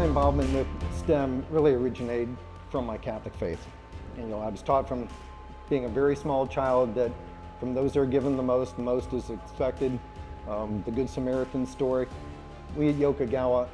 My involvement with STEM really originated from my Catholic faith. And, I was taught from being a very small child that from those that are given the most is expected. The Good Samaritan story. We at Yokogawa,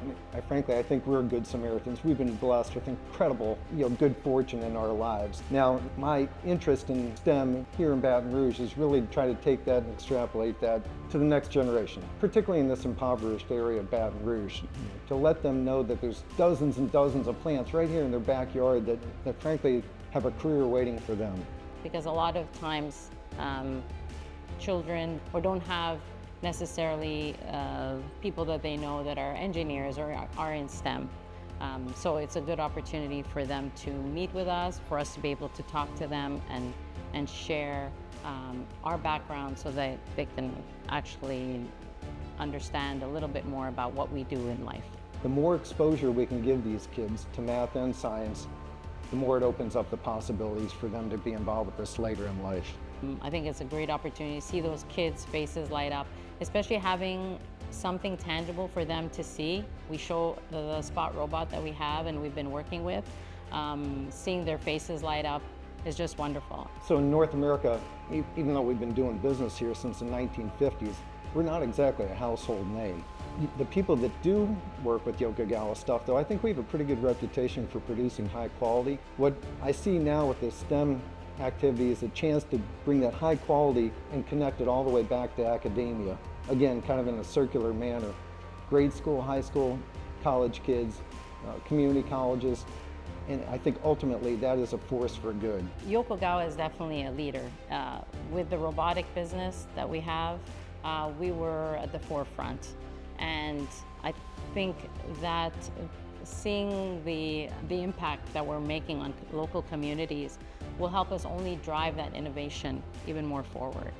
frankly, I think we're good Samaritans. We've been blessed with incredible, good fortune in our lives. Now, my interest in STEM here in Baton Rouge is really to try to take that and extrapolate that to the next generation, particularly in this impoverished area of Baton Rouge, to let them know that there's dozens and dozens of plants right here in their backyard that frankly have a career waiting for them. Because a lot of times children or don't have necessarily people that they know that are engineers or are in STEM. So it's a good opportunity for them to meet with us, for us to be able to talk to them and share our background so that they can actually understand a little bit more about what we do in life. The more exposure we can give these kids to math and science, the more it opens up the possibilities for them to be involved with this later in life. I think it's a great opportunity to see those kids' faces light up, especially having something tangible for them to see. We show the spot robot that we have and we've been working with. Seeing their faces light up is just wonderful. So in North America, even though we've been doing business here since the 1950s, we're not exactly a household name. The people that do work with Yokogawa stuff, though, I think we have a pretty good reputation for producing high quality. What I see now with the STEM activity is a chance to bring that high quality and connect it all the way back to academia. Again, kind of in a circular manner. Grade school, high school, college kids, community colleges, and I think ultimately that is a force for good. Yokogawa is definitely a leader. With the robotic business that we have, we were at the forefront. And I think that seeing the impact that we're making on local communities will help us only drive that innovation even more forward.